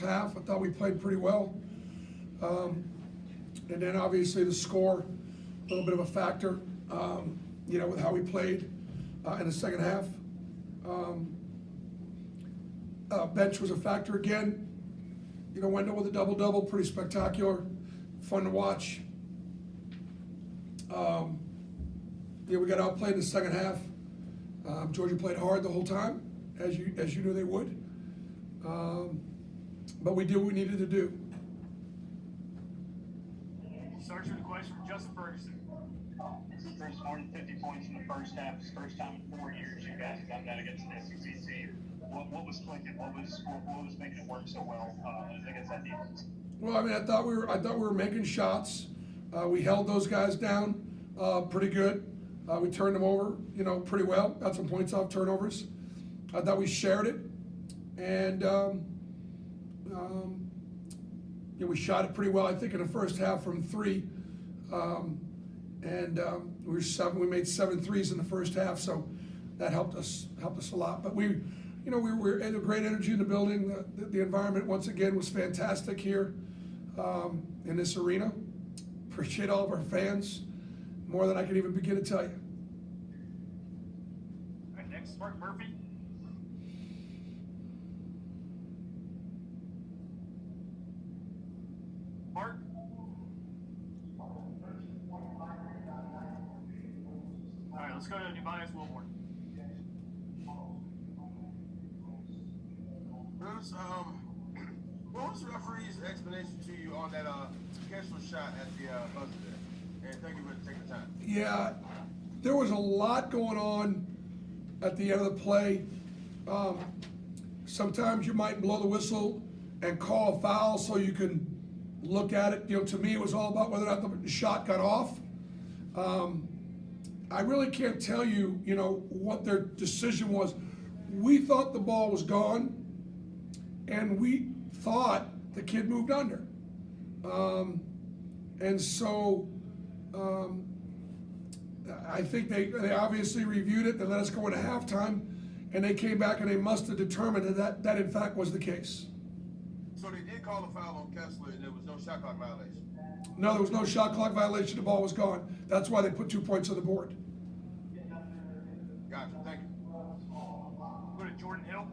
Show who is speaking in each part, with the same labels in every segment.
Speaker 1: half. I thought we played pretty well. And then obviously the score, a little bit of a factor, with how we played in the second half. Bench was a factor again. Wendell with a double-double, pretty spectacular, fun to watch. We got outplayed in the second half. Georgia played hard the whole time, as you knew they would. But we did what we needed to do.
Speaker 2: Starts with a question from Justin Ferguson.
Speaker 3: Chris, more than 50 points in the first half. It's the first time in 4 years you guys have done that against an SEC team. What was clicking? What was making it work so well against that defense?
Speaker 1: Well, I thought we were making shots. We held those guys down pretty good. We turned them over, pretty well. Got some points off turnovers. I thought we shared it, and we shot it pretty well. I think in the first half from three, we made 7 threes in the first half, so that helped us a lot. But we were in a great energy in the building. The environment once again was fantastic here in this arena. Appreciate all of our fans more than I can even begin to tell you.
Speaker 2: All right, next, Mark Murphy. Mark. All right, let's go to Tobias Wilborn.
Speaker 4: Bruce, what was the referee's explanation to you on that canceled shot at the buzzer there? And thank you for taking the time.
Speaker 1: Yeah, there was a lot going on at the end of the play. Sometimes you might blow the whistle and call a foul so you can look at it. To me, it was all about whether or not the shot got off. I really can't tell you, what their decision was. We thought the ball was gone, and we thought the kid moved under. And so I think they obviously reviewed it. They let us go into halftime, and they came back and they must have determined that in fact was the case.
Speaker 4: So they did call a foul on Kessler, and there was no shot clock violation?
Speaker 1: No, there was no shot clock violation. The ball was gone. That's why they put 2 points on the board.
Speaker 4: Gotcha, thank you.
Speaker 2: Go to Jordan Hill.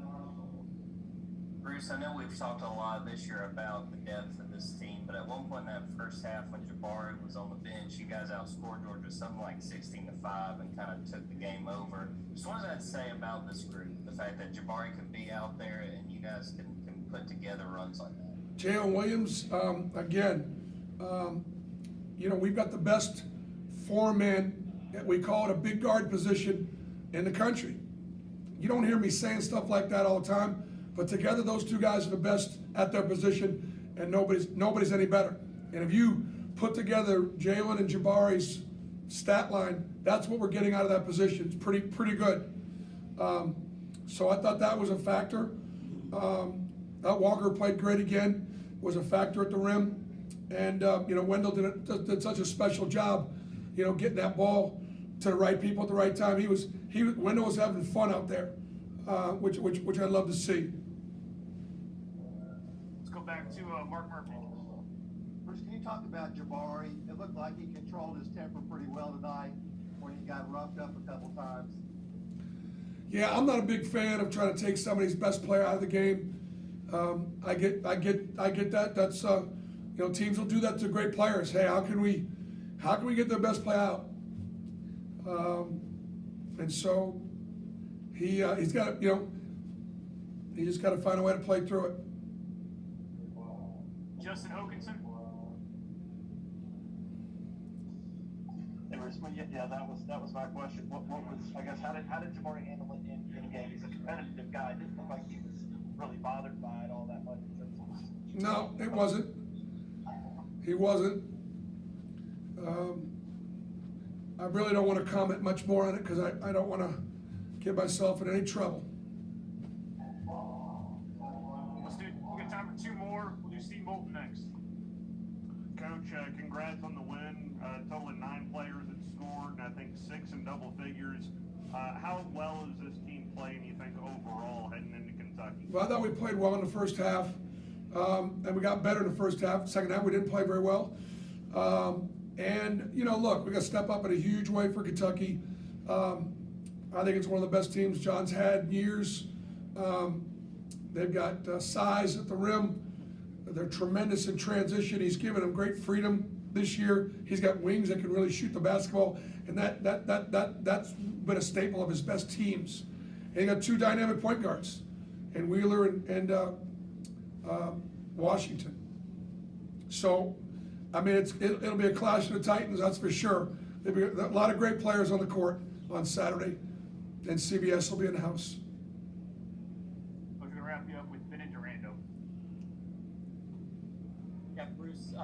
Speaker 5: Bruce, I know we've talked a lot this year about the depth of this team, but at one point in that first half when Jabari was on the bench, you guys outscored Georgia something like 16-5 and kind of took the game over. Just what does that say about this group? The fact that Jabari could be out there and you guys can put together runs like that.
Speaker 1: Jalen Williams, again, we've got the best four-man, we call it a big guard position in the country. You don't hear me saying stuff like that all the time, but together those two guys are the best at their position, and nobody's any better. And if you put together Jalen and Jabari's stat line, that's what we're getting out of that position. It's pretty good. So I thought that was a factor. That Walker played great again, was a factor at the rim. And, Wendell did such a special job, getting that ball to the right people at the right time. Wendell was having fun out there, which I love to see.
Speaker 2: Let's go back to Mark Murphy.
Speaker 6: Bruce, can you talk about Jabari? It looked like he controlled his temper pretty well tonight when he got roughed up a couple times.
Speaker 1: Yeah, I'm not a big fan of trying to take somebody's best player out of the game. I get that. That's teams will do that to great players. Hey, how can we get their best play out? And so he's got to he just got to find a way to play through it.
Speaker 2: Justin Hokanson.
Speaker 6: Yeah, that was my question. What was, I guess, how did Jabari handle it in game? He's a competitive guy. It didn't look like he was really bothered by it all that much.
Speaker 1: No, it wasn't. He wasn't. I really don't want to comment much more on it because I don't want to get myself in any trouble.
Speaker 2: We got time for 2 more. We'll do Steve Moulton next.
Speaker 7: Coach, congrats on the win. Total of 9 players that scored, and I think 6 in double figures. How well is this team playing, you think, overall heading into Kentucky?
Speaker 1: Well, I thought we played well in the first half. and we got better in the first half. Second half, we didn't play very well. And, you know, look, we got to step up in a huge way for Kentucky. I think it's one of the best teams John's had in years. They've got size at the rim. They're tremendous in transition. He's given them great freedom this year. He's got wings that can really shoot the basketball, and that's been a staple of his best teams. And he got two dynamic point guards, and Wheeler and Washington. So, I mean, it'll be a clash of the Titans, that's for sure. There'll be a lot of great players on the court on Saturday, and CBS will be in the house.
Speaker 2: We're going to wrap you up with Ben and Durando.
Speaker 8: Yeah, Bruce,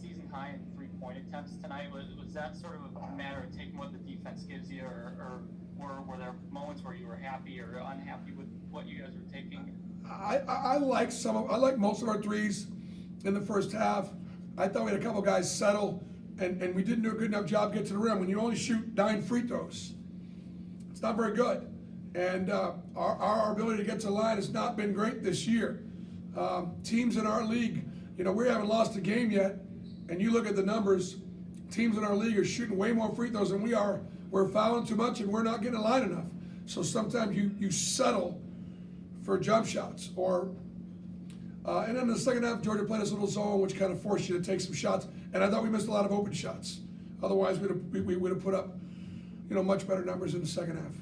Speaker 8: season high in three-point attempts tonight. Was that sort of a matter of taking what the defense gives you, or were there moments where you were happy or unhappy with what you guys were taking?
Speaker 1: I like most of our threes in the first half. I thought we had a couple guys settle, and we didn't do a good enough job getting to the rim. When you only shoot 9 free throws, it's not very good. And our ability to get to the line has not been great this year. Teams in our league, you know, we haven't lost a game yet, and you look at the numbers, teams in our league are shooting way more free throws than we are. We're fouling too much, and we're not getting a line enough. So sometimes you settle for jump shots, and then in the second half, Georgia played us a little zone, which kind of forced you to take some shots. And I thought we missed a lot of open shots. Otherwise, we would have put up, you know, much better numbers in the second half.